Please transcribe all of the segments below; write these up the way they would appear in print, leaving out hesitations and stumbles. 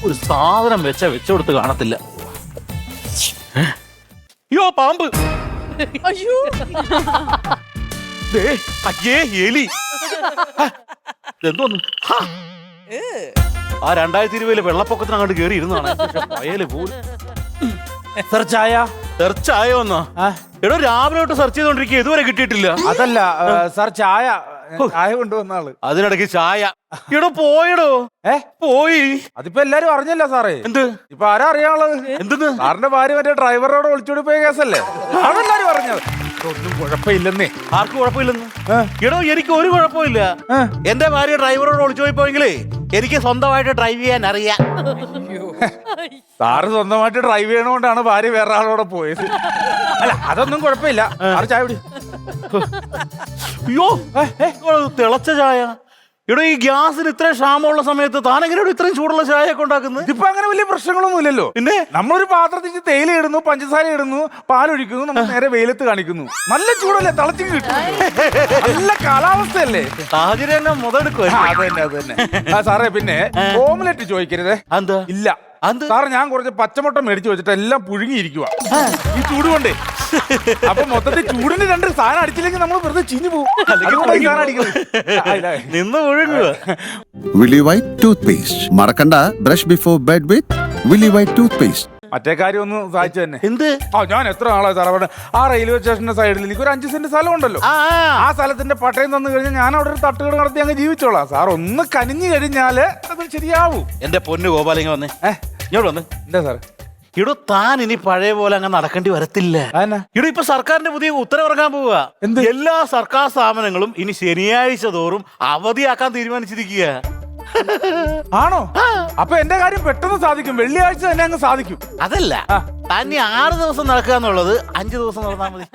ഒരു സാധനം വെച്ചുകൊടുത്ത് കാണത്തില്ല. അയ്യോ പാമ്പ്, അയ്യോ ദേ, അയ്യേ എലി. എന്തോന്ന് ആ 2020 വെള്ളപ്പൊക്കത്തിനങ്ങോട്ട് കയറി ഇരുന്നാണ് വയല് പോലും. സെർച്ച് ആയ സെർച്ച് ആയോ എന്നാ? എടോ രാവിലെ തൊട്ട് സെർച്ച് ചെയ്തോണ്ടിരിക്കുക, ഇതുവരെ കിട്ടിയിട്ടില്ല. അതല്ല സാർ, ചായ കൊണ്ടുവന്ന ആള്. അതിനിടയ്ക്ക് ചായ. എടോ പോയടോ. പോയി. അതിപ്പോ എല്ലാരും അറിഞ്ഞല്ലോ സാറേ. എന്ത്? ഇപ്പൊ ആരാ അറിയാനുള്ളത്? എന്തെന്ന്? സാറിന്റെ ഭാര്യ മറ്റേ ഡ്രൈവറോട് ഒളിച്ചോടി പോയ കേസല്ലേ? അതെല്ലാരും അറിഞ്ഞത്. ഒന്നും കുഴപ്പമില്ലെന്നേ. ആർക്കും കുഴപ്പമില്ലെന്ന്? എടോ എനിക്ക് ഒരു കുഴപ്പമില്ല. എന്റെ ഭാര്യ ഡ്രൈവറോട് ഒളിച്ചോടി പോയെങ്കിലേ എനിക്ക് സ്വന്തമായിട്ട് ഡ്രൈവ് ചെയ്യാൻ അറിയാം. സാറ് സ്വന്തമായിട്ട് ഡ്രൈവ് ചെയ്യണോണ്ടാണ് ഭാര്യ വേറെ ആളോടെ പോയത്. അല്ല അതൊന്നും കുഴപ്പമില്ല. സാറ് ചായ കുടി. അയ്യോ തിളച്ച ചായ. ഇവിടെ ഈ ഗ്യാസിന് ഇത്രയും ക്ഷാമമുള്ള സമയത്ത് താനെങ്ങനെയാണ് ഇത്രയും ചൂടുള്ള ചായ ഒക്കെ ഉണ്ടാക്കുന്നത്? ഇപ്പൊ അങ്ങനെ വലിയ പ്രശ്നങ്ങളൊന്നും ഇല്ലല്ലോ. പിന്നെ നമ്മളൊരു പാത്രത്തിൽ തേയില ഇടുന്നു, പഞ്ചസാര ഇടുന്നു, പാലൊഴിക്കുന്നു, നമ്മൾ നേരെ വെയിലത്ത് കാണിക്കുന്നു. നല്ല ചൂടല്ലേ, തിളച്ചു കിട്ടും. നല്ല കാലാവസ്ഥയല്ലേ, സാഹചര്യം മുതലെടുക്കുക. അത് തന്നെ. സാറേ പിന്നെ ഓംലെറ്റ് ചോദിക്കരുതേ. എന്താ? ഇല്ല സാറ്, ഞാൻ കുറച്ച് പച്ചമുട്ട മേടിച്ചു വെച്ചിട്ട് എല്ലാം പുഴുങ്ങിയിരിക്കുക ഈ ചൂട് കൊണ്ടേ. അപ്പൊ മൊത്തത്തിൽ ചൂടിന് 2 സാധനം അടിച്ചില്ലെങ്കിൽ നമ്മൾ വെറുതെ ചീഞ്ഞു പോകും. നിന്ന് ഒഴുകുക. Willy White toothpaste. മറക്കണ്ട, ബ്രഷ് ബിഫോർ ബെഡ് വിത്ത് Willy White toothpaste. മറ്റേ കാര്യം ഒന്ന് സഹായിച്ചു തന്നെ. എന്ത്? ഞാൻ എത്ര നാളായി സാർ അവിടെ ആ റെയിൽവേ സ്റ്റേഷന്റെ സൈഡിൽ എനിക്ക് ഒരു 5 സെന്റ് സ്ഥലം ഉണ്ടല്ലോ. ആ സ്ഥലത്തിന്റെ പട്ടയം തന്നു കഴിഞ്ഞാൽ ഞാൻ അവിടെ ഒരു തട്ടുകട നടത്തി അങ്ങ് ജീവിച്ചോളാം. സാർ ഒന്ന് കനിഞ്ഞു കഴിഞ്ഞാല് അത് ശരിയാവും. എന്റെ പൊന്നു ഗോപാലിങ്ങ വന്നേ, ഇങ്ങോട്ട് വന്ന്. എന്താ സാർ? ഇവിടെ താൻ ഇനി പഴയ പോലെ അങ്ങ് നടക്കേണ്ടി വരത്തില്ല. ഇവിടെ ഇപ്പൊ സർക്കാരിന്റെ പുതിയ ഉത്തരവിറങ്ങാൻ പോവുക. എല്ലാ സർക്കാർ സ്ഥാപനങ്ങളും ഇനി ശനിയാഴ്ച തോറും അവധിയാക്കാൻ തീരുമാനിച്ചിരിക്കുക. ആണോ? അപ്പൊ എന്റെ കാര്യം പെട്ടെന്ന് സാധിക്കും. വെള്ളിയാഴ്ച തന്നെ അങ്ങ് സാധിക്കും. അതല്ല, തന്നെ 6 ദിവസം നടക്കുക എന്നുള്ളത് 5 ദിവസം നടന്നാൽ മതി.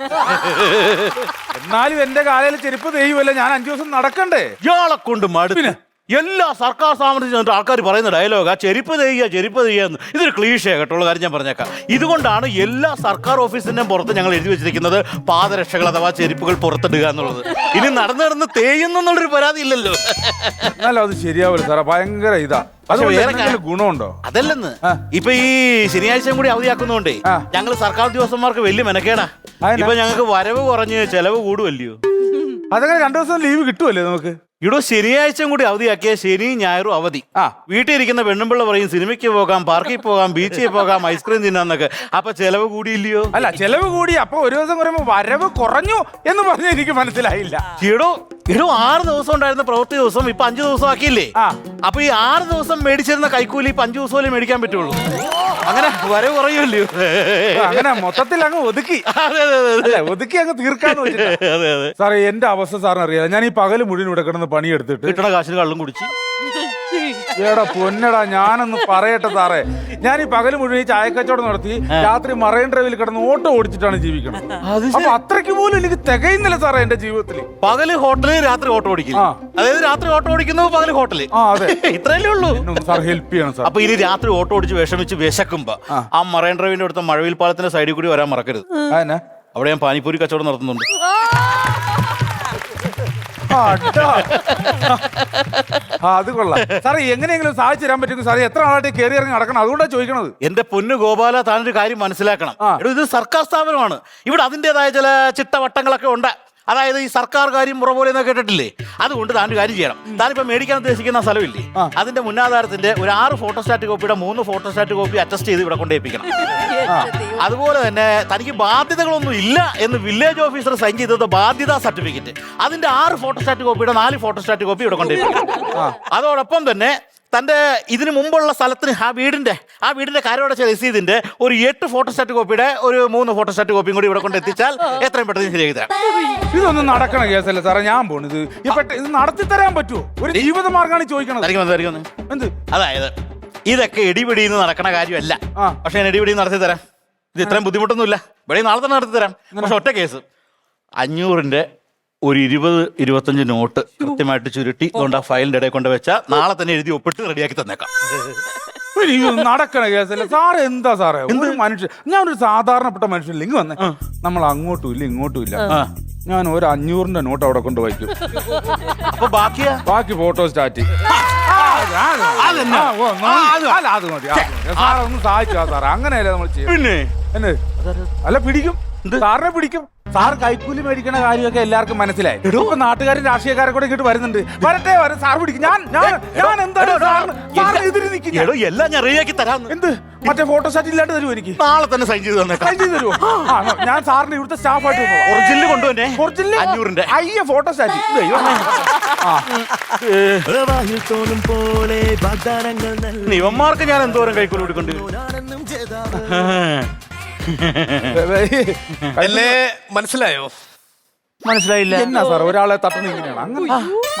എന്നാലും എന്റെ കാലയിൽ ചെരുപ്പ് തെയ്യുമല്ല, ഞാൻ 5 ദിവസം നടക്കണ്ടേ? ഇയാളെ കൊണ്ട് മടുപ്പിന് എല്ലാ സർക്കാർ സ്ഥാപനത്തിൽ ആൾക്കാർ പറയുന്ന ഡയലോഗാ ചെരുപ്പ് തെയ്യാന്ന്. ഇതൊരു ക്ലീഷേ കേട്ടുള്ള കാര്യം ഞാൻ പറഞ്ഞേക്കാം. ഇതുകൊണ്ടാണ് എല്ലാ സർക്കാർ ഓഫീസിന്റെയും പുറത്ത് ഞങ്ങൾ എഴുതി വെച്ചിരിക്കുന്നത് പാദരക്ഷകൾ അഥവാ ചെരുപ്പുകൾ പുറത്തിടുക എന്നുള്ളത്. ഇനി നടന്ന് തേയുന്നുള്ളൊരു പരാതി ഇല്ലല്ലോ. എന്നാലും അത് ശരിയാവില്ല സാറേ, ഭയങ്കര ഇതാ. ഗുണമുണ്ടോ? അതല്ലെന്ന്, ഇപ്പൊ ഈ ശനിയാഴ്ചയും കൂടി അവധിയാക്കുന്നോണ്ടേ ഞങ്ങൾ സർക്കാർ ഉദ്യോഗസ്ഥന്മാർക്ക് വലിയ മെനക്കേടാ. ഇപ്പൊ ഞങ്ങൾക്ക് വരവ് കുറഞ്ഞ് ചെലവ് കൂടുമല്ലയോ. അതങ്ങനെ 2 ദിവസം ലീവ് കിട്ടുമല്ലേ നമുക്ക്? ഇവിടെ ശനിയാഴ്ചയും കൂടി അവധിയാക്കിയ ശനി ഞായറും അവധി. വീട്ടിൽ ഇരിക്കുന്ന പെണ്ണുമ്പിള്ള പറയും സിനിമയ്ക്ക് പോകാം, പാർക്കിൽ പോകാം, ബീച്ചിൽ പോകാം, ഐസ്ക്രീം തിന്നാന്നൊക്കെ. അപ്പൊ ചെലവ് കൂടിയില്ലയോ? അല്ല, ചെലവ് കൂടി. അപ്പൊ ഒരു ദിവസം പറയുമ്പോ വരവ് കുറഞ്ഞു എന്ന് പറഞ്ഞ എനിക്ക് മനസ്സിലായില്ല. ഇടോ 6 ദിവസം ഉണ്ടായിരുന്ന പ്രവൃത്തി ദിവസം ഇപ്പൊ 5 ദിവസം ആക്കിയില്ലേ? അപ്പൊ ഈ 6 ദിവസം മേടിച്ചിരുന്ന കൈക്കൂലി ഇപ്പൊ 5 ദിവസം മേടിക്കാൻ പറ്റുള്ളൂ. അങ്ങനെ വരവ് കുറയുമല്ലയോ? അങ്ങനെ മൊത്തത്തിൽ അങ്ങ് ഒതുക്കി അങ്ങ് തീർക്കാന്ന് വെച്ചിട്ട്. സാറേ എന്റെ അവസ്ഥ സാറിന് അറിയാം. ഞാൻ ഈ പകല് മുഴുവൻ ഇവിടെ കിടന്ന് പണിയെടുത്തിട്ട് കിട്ടണ കാശിന് കള്ളും കുടിച്ച്. ഏടാ പൊന്നടാ, ഞാനൊന്ന് പറയട്ടെ സാറേ. ഞാൻ ഈ പകല് മുഴുവൻ ഈ ചായക്കച്ചവടം നടത്തി രാത്രി മറൈൻ ഡ്രൈവിൽ കിടന്ന് ഓട്ടോ ഓടിച്ചിട്ടാണ് ജീവിക്കണം. അപ്പൊ അത്രയ്ക്ക് പോലും എനിക്ക് തികയുന്നില്ല സാറേ എന്റെ ജീവിതത്തിൽ. പകല് ഹോട്ടല്, രാത്രി ഓട്ടോ ഓടിക്കും. അതായത് രാത്രി ഓട്ടോ ഓടിക്കുന്നു, പകല് ഹോട്ടല്. അതെ, ഇത്രയല്ലേ ഉള്ളൂ. സാർ ഹെൽപ്പ് ചെയ്യണം സാർ. അപ്പൊ ഇനി രാത്രി ഓട്ടോ ഓടിച്ച് വിഷമിച്ച് വിശക്കുമ്പോ ആ മറൈൻ ഡ്രൈവിന്റെ അടുത്ത മഴവിൽ പാലത്തിന്റെ സൈഡിൽ കൂടി വരാൻ മറക്കരുത്. അവിടെ ഞാൻ പാനിപ്പൂരി കച്ചവടം നടത്തുന്നുണ്ട്. അത് കൊള്ളാം സാറേ. എങ്ങനെയെങ്കിലും സാധിച്ചു തരാൻ പറ്റും സാറേ? എത്ര നാളായിട്ട് കയറി ഇറങ്ങി നടക്കണം, അതുകൊണ്ടാണ് ചോദിക്കണത്. എന്റെ പൊന്നു ഗോപാല, താനൊരു കാര്യം മനസ്സിലാക്കണം. ഇത് സർക്കാർ സ്ഥാപനമാണ്. ഇവിടെ അതിൻ്റെതായ ചില ചിട്ടവട്ടങ്ങളൊക്കെ ഉണ്ട്. അതായത് ഈ സർക്കാർ കാര്യം മുറ പോലെ എന്നൊക്കെ കേട്ടിട്ടില്ലേ? അതുകൊണ്ട് താനൊരു കാര്യം ചെയ്യണം. താനിപ്പോ മേടിക്കാൻ ഉദ്ദേശിക്കുന്ന സ്ഥലമില്ലേ, അതിന്റെ മുന്നാധാരത്തിന്റെ ഒരു 6 ഫോട്ടോസ്റ്റാറ്റ് കോപ്പിയുടെ 3 ഫോട്ടോസ്റ്റാറ്റ് കോപ്പി അറ്റസ്റ്റ് ചെയ്ത് ഇവിടെ കൊണ്ടേപ്പിക്കണം. അതുപോലെ തന്നെ തനിക്ക് ബാധ്യതകളൊന്നും ഇല്ല എന്ന് വില്ലേജ് ഓഫീസർ സൈൻ ചെയ്തത് ബാധ്യതാ സർട്ടിഫിക്കറ്റ്, അതിന്റെ 6 ഫോട്ടോസ്റ്റാറ്റ് കോപ്പിയുടെ 4 ഫോട്ടോസ്റ്റാറ്റ് കോപ്പി ഇവിടെ കൊണ്ടേപ്പിക്കണം. അതോടൊപ്പം തന്നെ തന്റെ ഇതിന് മുമ്പുള്ള സ്ഥലത്തിന് ആ വീടിന്റെ കരമടച്ച രസീതിന്റെ ഒരു 8 ഫോട്ടോസ്റ്റാറ്റ് കോപ്പിയുടെ ഒരു 3 ഫോട്ടോസ്റ്റാറ്റ് കോപ്പിയും കൂടി ഇവിടെ കൊണ്ട് എത്തിച്ചാൽ എത്രയും പെട്ടെന്ന് ശരിയാക്കി തരാം. ഇതൊന്നും നടക്കണ കേസല്ല സാറേ. ഞാൻ പോണത് ഇത് നടത്തി തരാൻ പറ്റുമോ? ഒരു ജീവിത മാർഗമാണ് ചോദിക്കണത്. എന്ത്? അതായത് ഇതൊക്കെ ഇടിപിടിന്ന് നടക്കണ കാര്യമല്ല. പക്ഷെ ഞാൻ ഇടിപിടി നടത്തി തരാം. ഇത് ഇത്രയും ബുദ്ധിമുട്ടൊന്നുമില്ല. ഇവിടെ നാളെ തന്നെ നടത്തി തരാം. പക്ഷെ ഒറ്റ കേസ്, 500-ന്റെ ഒരു 20-25 നോട്ട് കൃത്യമായിട്ട് ചുരുട്ടി കൊണ്ട് ആ ഫയലിന്റെ ഇടയിൽ കൊണ്ട് വെച്ചാൽ നാളെ തന്നെ എഴുതി ഒപ്പിട്ട് റെഡിയാക്കി തന്നേക്കാം. നടക്കണ കേസല്ല സാറേ. എന്താ സാറേ ഒരു മനുഷ്യൻ, ഞാനൊരു സാധാരണപ്പെട്ട മനുഷ്യനില്ലെങ്കിൽ വന്നേ. നമ്മൾ അങ്ങോട്ടും ഇല്ല ഇങ്ങോട്ടും ഇല്ല. ഞാൻ ഒരു 500-ന്റെ നോട്ട് അവിടെ കൊണ്ട് വയ്ക്കും. അപ്പൊ ബാക്കി ഫോട്ടോ സ്റ്റാറ്റ് അതെന്നാ? അത് മതി സാറേ ഒന്ന് സഹായിച്ചാ സാറേ അങ്ങനെയല്ലേ നമ്മൾ ചെയ്യും പിന്നെ എന്നെ അല്ല പിടിക്കും സാറിനെ പിടിക്കും സാർ കൈക്കൂലി മേടിക്കണ കാര്യമൊക്കെ എല്ലാവർക്കും മനസ്സിലായി ഇപ്പൊ നാട്ടുകാരും രാഷ്ട്രീയക്കാരെ കൂടെ ഇങ്ങോട്ട് വരുന്നുണ്ട് വരട്ടെ സാർ പിടിക്കും ഞാൻ എന്താണ് എതിര് നിൽക്കും എടോ എല്ലാം ഞാൻ റെഡിയാക്കി തരാം. എന്ത് മറ്റേ ഫോട്ടോ സ്റ്റാറ്റ് ഇല്ലാണ്ട് തരുമോ എനിക്ക് നാളെ തന്നെ സൈൻ ചെയ്ത് തന്നേക്കാം. സൈൻ ചെയ്ത് തരുമോ ഞാൻ സാറിന് ഇവിടുത്തെ സ്റ്റാഫായിട്ട് ഒറിജിനൽ കൊണ്ടുവന്നെ ഒറിജിനൽ 500-ന്റെ. അയ്യ ഫോട്ടോ സ്റ്റാറ്റ് ഇവന്മാർക്ക് ഞാൻ എന്തോരം കൈക്കൂലി കൊടുക്കേണ്ടി അല്ലേ മനസ്സിലായോ? മനസ്സിലായില്ല. എന്നാ സാർ ഒരാളെ തട്ടുന്ന ഇങ്ങനെയാണ് അങ്ങനെ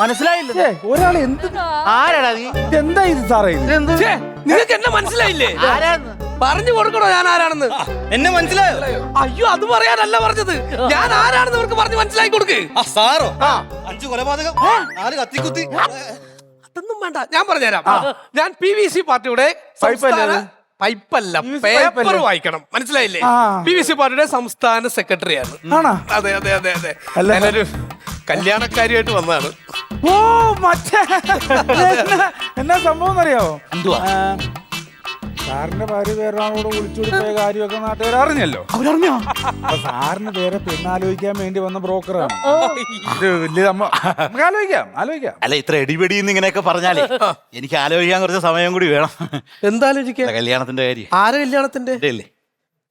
മനസ്സിലായില്ല. ഒരാളെ എന്ത് ആരാടാ നീ? എന്താ ഇത് സാറേ ഇത് ഛേ, നിങ്ങൾക്ക് എന്നെ മനസ്സിലായില്ലേ? ആരാന്ന്? പറഞ്ഞു കൊടുക്കണോ ഞാൻ ആരാണെന്ന്? എന്നെ മനസ്സിലായോ? അയ്യോ അത് പറയാനല്ല പറഞ്ഞത്, ഞാൻ ആരാണെന്ന് അവർക്ക് പറഞ്ഞ് മനസ്സിലാക്കി കൊടുക്ക്. സാറോ 5 കൊലപാതകം 4 കത്തിക്കുത്തി. അതൊന്നും വേണ്ട, ഞാൻ പറഞ്ഞുതരാം. ഞാൻ PVC പാർട്ടിയുടെ പൈപ്പല്ലേ? പൈപ്പല്ല, PVC പേപ്പർ പൈപ്പല്ലേ? വായിക്കണം, മനസ്സിലായില്ലേ? ആ. PVC പാർട്ടിയുടെ സംസ്ഥാന സെക്രട്ടറിയാണ്. ആണോ? അതെ അതെ അതെ അതെ. അല്ല. ഞാനൊരു കല്യാണക്കാരിയായിട്ട് വന്നതാണ്. ഓ മറ്റേ എന്നാ സംഭവം എന്നറിയാവോ? എന്തുവാ? സാറിന്റെ ഭാര്യ വേറൊരാളോട് വിളിച്ചോടി പോയ കാര്യമൊക്കെ നാട്ടുകാർ അറിഞ്ഞല്ലോ. അവരറിഞ്ഞോ? അപ്പൊ സാറിന് വേറെ പെണ്ണാലോചിക്കാൻ വേണ്ടി വന്ന ബ്രോക്കറാണ്. ഇത് വലിയ നമുക്ക് ആലോചിക്കാം. അല്ല ഇത്ര എടിപെടിന്ന് ഇങ്ങനെയൊക്കെ പറഞ്ഞാലേ എനിക്ക് ആലോചിക്കാൻ കുറച്ച് സമയം കൂടി വേണം. എന്താലോചിക്കാ? കല്യാണത്തിന്റെ കാര്യം ആരെ കല്യാണത്തിന്റെ? അല്ലേ?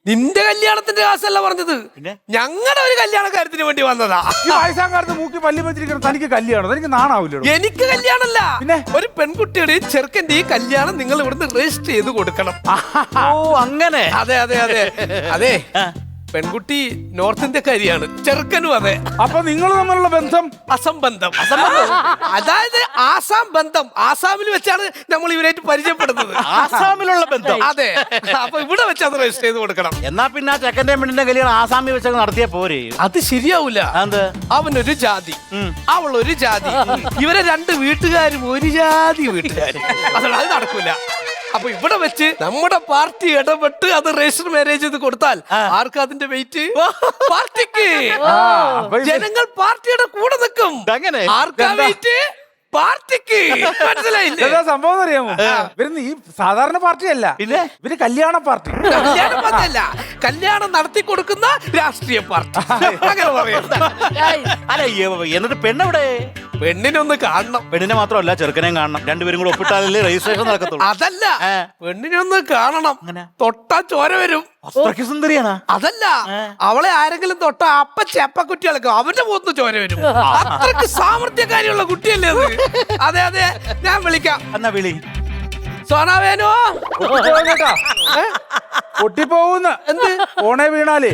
നിന്റെ കല്യാണത്തിന്റെ കാശല്ല പറഞ്ഞത്, പിന്നെ? ഞങ്ങളുടെ ഒരു കല്യാണ കാര്യത്തിന് വേണ്ടി വന്നതാ. ഈ വയസ്സാങ്കാലത്ത് മൂക്കി പല്ലി വെച്ചിരിക്കണം. തനിക്ക് കല്യാണം തനിക്ക് നാണാവില്ലോ? എനിക്ക് കല്യാണല്ല, പിന്നെ? ഒരു പെൺകുട്ടിയുടെയും ചെറുക്കന്റെയും കല്യാണം നിങ്ങൾ ഇവിടുന്ന് രജിസ്റ്റർ ചെയ്ത് കൊടുക്കണം. ഓ അങ്ങനെ. അതെ അതെ അതെ അതെ. പെൺകുട്ടി നോർത്ത് ഇന്ത്യക്കാരിയാണ്, ചെറുക്കനും അതെ. അപ്പൊ നിങ്ങൾ തമ്മിലുള്ള ബന്ധം അസംബന്ധം. അതായത് ആസാം ബന്ധം. ആസാമിൽ വെച്ചാണ് നമ്മൾ ഇവരായിട്ട് പരിചയപ്പെടുന്നത്. ആസാമിലുള്ള ബന്ധം. അതെ, അപ്പൊ ഇവിടെ വെച്ച് അത് രജിസ്റ്റർ ചെയ്ത് കൊടുക്കണം. എന്നാ പിന്നെ ആ ചെക്കന്റെ പെണ്ണിന്റെ കല്യാണം ആസാമിൽ വെച്ചൊക്കെ നടത്തിയാ പോരെ? അത് ശരിയാവൂല. അതെന്ത്? അവനൊരു ജാതി, അവളൊരു ജാതി, ഇവരെ 2 വീട്ടുകാരും ഒരു ജാതി വീട്ടുകാർ. അത് നടക്കൂല. അപ്പൊ ഇവിടെ വെച്ച് നമ്മുടെ പാർട്ടി ഇടപെട്ട് അത് രജിസ്റ്റർ മാരേജ് ചെയ്ത് കൊടുത്താൽ ആർക്കും അതിന്റെ വെയിറ്റ്? പാർട്ടിക്ക്. ജനങ്ങൾ പാർട്ടിയുടെ കൂടെ നിൽക്കും. അങ്ങനെ? ആർക്കാ വെയിറ്റ്? പാർട്ടിക്ക്. മനസ്സിലായില്ലേ? എന്താ സംഭവം അറിയാമോ? ഇവര് ഈ സാധാരണ പാർട്ടി അല്ല, പിന്നെ ഇവര് കല്യാണ പാർട്ടി. കല്യാണ പാർട്ടിയല്ല, കല്യാണം നടത്തി കൊടുക്കുന്ന രാഷ്ട്രീയ പാർട്ടി, അങ്ങനെ പറയാം. അല്ല എന്നിട്ട് പെണ്ണെവിടെ? പെണ്ണിനൊന്ന് കാണണം. പെണ്ണിനെ മാത്രമല്ല ചെറുക്കനെയും കാണണം. രണ്ടുപേരും കൂടെ ഒപ്പിട്ടാലല്ലേ രജിസ്ട്രേഷൻ നടക്കത്തുള്ളൂ. അതല്ല, പെണ്ണിനൊന്ന് കാണണം. അങ്ങനെ? തൊട്ടാ ചോര വരും. അത്രയ്ക്ക് സുന്ദരിയാണ്. അതല്ല, അവളെ ആരെങ്കിലും തൊട്ടാ അപ്പ ചെപ്പക്കുട്ടികൾക്ക് അവന്റെ മുഖത്ത് ചോര വരും. അത്രക്ക് സാമർത്ഥ്യകാരിയുള്ള കുട്ടിയല്ലേ അത്. അതെ അതെ, ഞാൻ വിളിക്കാം. എന്നാ വിളി. സോനാവേനോ പൊട്ടിപ്പോകുന്ന എന്ത് ഓണേ വീണാലേ?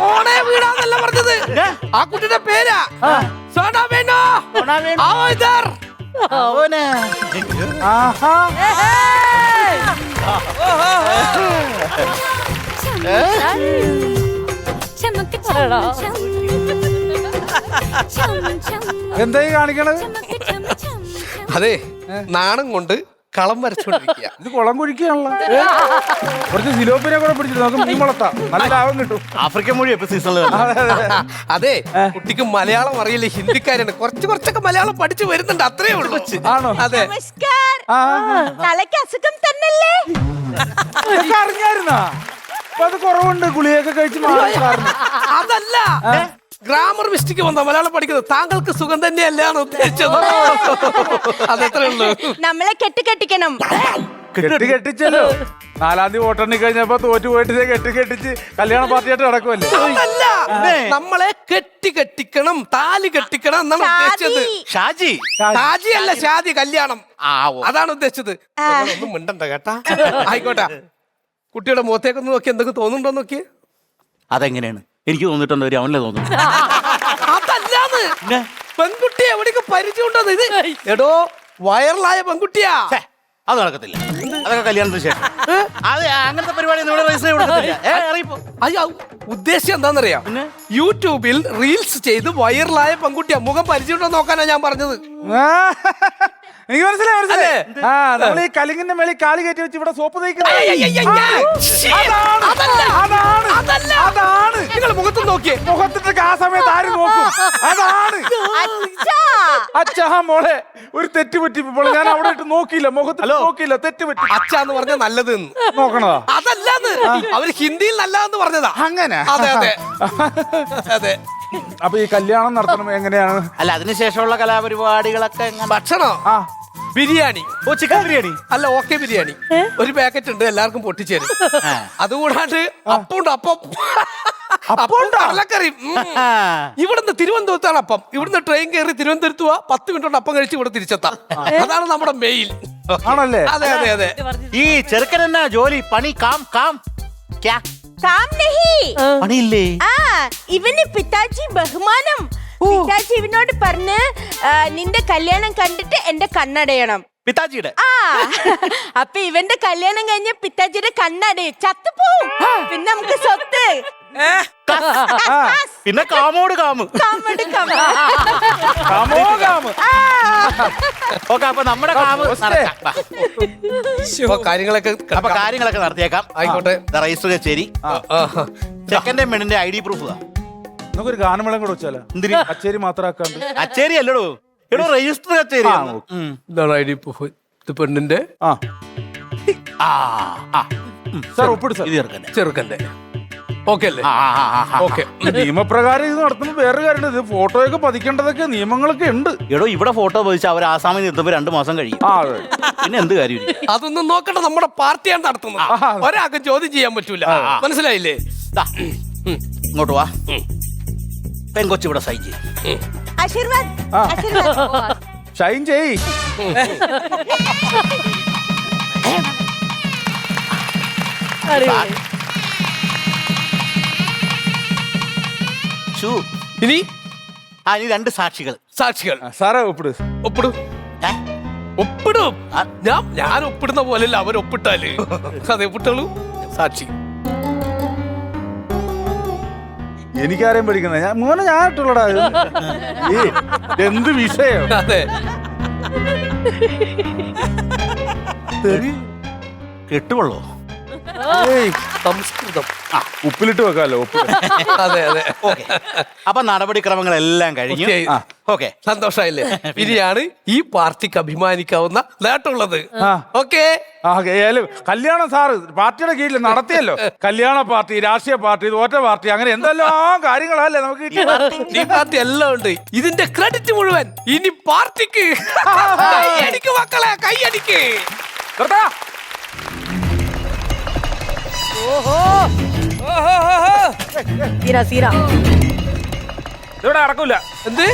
ഓണേ വീടാന്നല്ല പറഞ്ഞത്, ആ കുട്ടിയുടെ പേരാ സോനാവേനോ. ആവോ ഇധർ. ആഹാ എന്തായി കാണിക്കണത്? അതെ, നാണം കൊണ്ട് കളം വരച്ചോണ്ടിരിക്കുക. ഇത് കുളം കുഴിക്കുകയാണല്ലോ. കുറച്ച് സിലോപ്പിനെ കൂടെ പിടിച്ചിട്ട് നമുക്ക് മീൻ വളർത്താം, നല്ല ലാഭം കിട്ടും. ആഫ്രിക്കൻ മൊഴി ഇപ്പൊ സീസണിൽ. അതെ, കുട്ടിക്ക് മലയാളം അറിയില്ല, ഹിന്ദിക്കാരാണ്. കുറച്ചൊക്കെ മലയാളം പഠിച്ചു വരുന്നുണ്ട്, അത്രേ ഉള്ളൂ. ആണോ? അതെ. തലയ്ക്ക് അസുഖം തന്നല്ലേ? അറിഞ്ഞായിരുന്നാ? അപ്പൊ അത് കുറവുണ്ട്, ഗുളിയൊക്കെ കഴിച്ച് മാറി. അതല്ല, ഗ്രാമർ മിസ്റ്റേക്ക് വന്ന മലയാളം പഠിക്കുന്നത്. താങ്കൾക്ക് സുഖം തന്നെയല്ലാണ് ഉദ്ദേശിച്ചത്. അതെത്രേ ഉള്ളൂ. നമ്മളെ കെട്ടിക്കണം. കെട്ടിച്ചല്ലോ. 4-ാം തീയതി വോട്ടെണ്ണി കഴിഞ്ഞപ്പോ തോറ്റു പോയിട്ട് കെട്ടിച്ച് കല്യാണ പാർട്ടിയായിട്ട് നടക്കുമല്ലേ? അതല്ല, നമ്മളെ കെട്ടിക്കണം, താലി കെട്ടിക്കണം എന്നാണ് ഉദ്ദേശിച്ചത്. ഷാജി. ഷാജി അല്ല, ഷാദി, കല്യാണം. ആവോ, അതാണ് ഉദ്ദേശിച്ചത്. ഒന്നും മിണ്ടണ്ട കേട്ടാ. ആയിക്കോട്ടെ, കുട്ടിയുടെ മുഖത്തേക്കൊന്ന് നോക്കി എന്തൊക്കെ തോന്നുന്നുണ്ടോ നോക്കി. അതെങ്ങനെയാണ്? എനിക്ക് തോന്നിട്ടുണ്ട്, അവനെ തോന്നുന്നു. അതല്ലാന്ന്, പെൺകുട്ടി എവിടേക്ക് പരിചയമുണ്ടോ? ഇത് എടോ വൈറലായ പെൺകുട്ടിയാ. അത് നടക്കത്തില്ല, അതൊക്കെ കല്യാണത്തിന് ശേഷം. അതെ, അങ്ങനത്തെ പരിപാടി അയ്യോ, ഉദ്ദേശം എന്താണെന്നറിയാം? യൂട്യൂബിൽ റീൽസ് ചെയ്ത് വൈറലായ പെൺകുട്ടിയാ. മുഖം പരിചയമുണ്ടോ നോക്കാനാ ഞാൻ പറഞ്ഞത്. എനിക്ക് മനസ്സിലായി. ആ, നമ്മൾ ഈ കലിങ്ങിന്റെ മേളിൽ കാലി കയറ്റി വെച്ച് ഇവിടെ സോപ്പ് അതാണ്. നിങ്ങൾ മുഖത്ത് നോക്കിയേ. മുഖത്തിട്ട് ആ സമയത്ത് ആരും നോക്കും. അതാണ്. അച്ഛാ, അച്ഛാ മോളെ ഒരു തെറ്റ് പറ്റിപ്പോളെ ഞാൻ അവിടെ ഇട്ട് നോക്കിയില്ല, മുഖത്ത് നോക്കിയില്ല, തെറ്റ് പറ്റി. അച്ഛാന്ന് പറഞ്ഞ നല്ലത് നോക്കണതാ അതല്ലാന്ന് അവര് ഹിന്ദിയിൽ നല്ലതെന്ന് പറഞ്ഞതാ. അങ്ങനെ. അതെ അതെ അതെ. അപ്പൊ ഈ കല്യാണം നടത്തണം എങ്ങനെയാണ്? അല്ല അതിനുശേഷമുള്ള കലാപരിപാടികളൊക്കെ എങ്ങനെ? ഭക്ഷണം ആ ബിരിയാണി. ഓ ചിക്കൻ ബിരിയാണി അല്ല ഓക്കെ ബിരിയാണി ഒരു പാക്കറ്റ് ഉണ്ട്, എല്ലാവർക്കും പൊട്ടിച്ചേരും. അതുകൂടാണ്ട് അപ്പുണ്ട്, അപ്പം കടലക്കറി. ഇവിടുന്ന് തിരുവനന്തപുരത്താണ് അപ്പം. ഇവിടുന്ന് ട്രെയിൻ കയറി തിരുവനന്തപുരത്ത് പോവാ, 10 മിനിറ്റ് കൊണ്ട് അപ്പം കഴിച്ച് ഇവിടെ തിരിച്ചെത്താം. അതാണ് നമ്മുടെ മെയിൽ. ആണല്ലേ? അതെ അതെ അതെ. ഈ ചെറുക്കൻ എന്നാ ജോലി പണി? കാം കാം ക്യാ കാം നഹി. പണിയില്ലേ? ആ ഇവന് പിതാജി ബഹുമാനം. പിതാജി ഇവനോട് പറഞ്ഞ് നിന്റെ കല്യാണം കണ്ടിട്ട് എന്റെ കണ്ണടയണം. പിതാജിയുടെ ആ അപ്പൊ ഇവന്റെ കല്യാണം കഴിഞ്ഞ പിതാജിയുടെ കണ്ണടയും, ചത്തുപോവും. പിന്നെ നമുക്ക് സ്വത്ത്. പിന്നെ കാമോട് കാമ്. കാമോട് കാമ്. കാമോ കാമ്. ഓക്കെ, അപ്പൊ നമ്മുടെ കാമ് നടക്കാം. വാ. അപ്പൊ കാര്യങ്ങളൊക്കെ അപ്പൊ കാര്യങ്ങളൊക്കെ നടത്തിയേക്കാം. ആയിക്കോട്ടെ. രജിസ്റ്റർ കച്ചേരി, ചെക്കന്റെ പെണ്ണിന്റെ ID പ്രൂഫ്. നമുക്കൊരു ഗാനമേളം കൂടെ വെച്ചാലോ? എന്തിന്? കച്ചേരി മാത്രമാക്കാണ്ട്. കച്ചേരി അല്ലടോ, എടോ രജിസ്റ്റർ കച്ചേരി. ഇതാണ് ID പ്രൂഫ്. ഇത് പെണ്ണിന്റെ സാർ ഒപ്പിട് സാർ. ഇത് ചെറുക്കന്റെ. ചെറുക്കന്റെ. ഓക്കെ അല്ലേ? ഓക്കെ. നിയമപ്രകാരം ഇത് നടത്തുമ്പോൾ വേറെ കാര്യമുണ്ട്. ഇത് ഫോട്ടോയൊക്കെ പതിക്കേണ്ടതൊക്കെ നിയമങ്ങളൊക്കെ ഉണ്ട്. എടോ ഇവിടെ ഫോട്ടോ പതിച്ച് അവർ ആസാമിൽ നിർത്തുമ്പോ 2 മാസം കഴിയും. അതെ. പിന്നെ എന്ത് കാര്യം? അതൊന്നും നോക്കണ്ട, നമ്മുടെ പാർട്ടിയാണ് നടത്തുന്നത്. ഒരാൾക്കും ചോദ്യം ചെയ്യാൻ പറ്റൂല. മനസ്സിലായില്ലേ? ഇങ്ങോട്ട് വാ. പെൺകൊച്ചു ഇവിടെ സൈജ്. ആശീർവാദ്. ആശീർവാദ്. ഷൈൻ ചെയ്. ഇനി ഇനി 2 സാക്ഷികൾ. സാക്ഷികൾ. സാറേ ഒപ്പിട്. ഒപ്പിടും. ഏ? ഒപ്പിടും. ഞാൻ ഒപ്പിടുന്ന പോലെയല്ല അവർ ഒപ്പിട്ടാല്. അതെ ഒപ്പിട്ടുള്ളൂ. സാക്ഷി. എനിക്കാരെയും പഠിക്കുന്നത് ഞാൻ മോനെ ഞാൻ ഇട്ടുള്ളടാ. എന്ത് വിഷയം? അതെ. കെട്ടുവള്ളോ? സംസ്കൃതം. ഉപ്പിലിട്ട് വെക്കാലോ. ഉപ്പ്. അതെ അതെ. ഓക്കെ, അപ്പൊ നടപടിക്രമങ്ങളെല്ലാം കഴിഞ്ഞു. ഓക്കെ, സന്തോഷായില്ലേ? ഇനിയാണ് ഈ പാർട്ടിക്ക് അഭിമാനിക്കാവുന്ന നേട്ടമുള്ളത്. ഓക്കെ. കല്യാണം സാറ് പാർട്ടിയുടെ കീഴിൽ നടത്തിയല്ലോ. കല്യാണ പാർട്ടി, രാഷ്ട്രീയ പാർട്ടി, തോറ്റ പാർട്ടി, അങ്ങനെ എന്തെല്ലാം കാര്യങ്ങളല്ലേ നമുക്ക് ഈ പാർട്ടി എല്ലാം ഉണ്ട്. ഇതിന്റെ ക്രെഡിറ്റ് മുഴുവൻ ഇനി പാർട്ടിക്ക്. കൈയടിക്ക് മക്കളെ, കൈയടിക്ക്. ഇവിടെ നടക്കൂല. എന്ത്?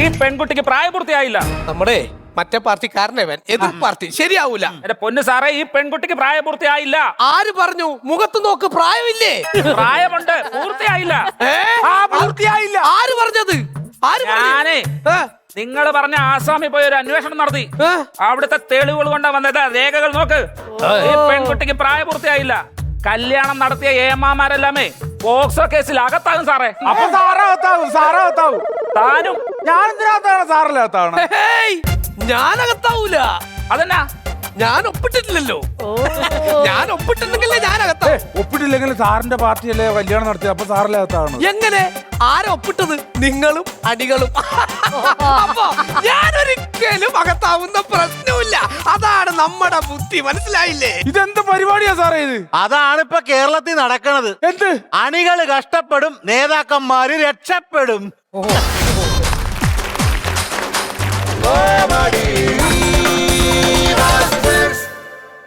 ഈ പെൺകുട്ടിക്ക് പ്രായപൂർത്തിയായില്ല. നമ്മുടെ മറ്റേ പാർട്ടിക്കാരനവൻ, എതിർ പാർട്ടി. ശരിയാവൂല. എന്റെ പൊന്ന് സാറേ, ഈ പെൺകുട്ടിക്ക് പ്രായപൂർത്തിയായില്ല. ആര് പറഞ്ഞു? മുഖത്ത് നോക്ക്, പ്രായമില്ലേ? പ്രായമുണ്ട്, പൂർത്തിയായില്ല. പൂർത്തിയായില്ല. ആര് പറഞ്ഞത്? ഞാനേ നിങ്ങൾ പറഞ്ഞ ആസാമിൽ പോയി ഒരു അന്വേഷണം നടത്തി. അവിടുത്തെ തെളിവുകൾ കൊണ്ടാ വന്നത്. രേഖകൾ നോക്ക്. ഈ പെൺകുട്ടിക്ക് പ്രായപൂർത്തിയായില്ല. കല്യാണം നടത്തിയ ഏമാമാരെല്ലാമേ പോക്സോ കേസിൽ അകത്താകും സാറേ. അപ്പൊ സാറകത്താവും. താനും ഞാൻ എന്തിനകത്താണ് സാറിനകത്താണ്? ഞാനകത്താവൂല. അതെന്നാ? ഞാൻ ഒപ്പിട്ടിട്ടില്ലല്ലോ. ഞാൻ ഒപ്പിട്ടിട്ടുണ്ടെങ്കിലേ ഞാനകത്താവും. ഒപ്പിട്ടില്ലെങ്കിൽ സാറിന്റെ പാർട്ടിയല്ലേ കല്യാണം നടത്തിയത്, അപ്പൊ സാറിനകത്താണ്. എങ്ങനെ? ആരാ ഒപ്പിട്ടത്? നിങ്ങളും അടികളും. അപ്പൊ ഞാനൊരിക്കലും അകത്താവുന്ന പ്രശ്നമില്ല. അതാണ് നമ്മുടെ ബുദ്ധി. മനസ്സിലായില്ലേ? ഇതെന്ത് പരിപാടിയാ സാറേ ഇത്? അതാണ് ഇപ്പൊ കേരളത്തിൽ നടക്കണത്. എന്ത്? അണികള് കഷ്ടപ്പെടും, നേതാക്കന്മാര് രക്ഷപ്പെടും.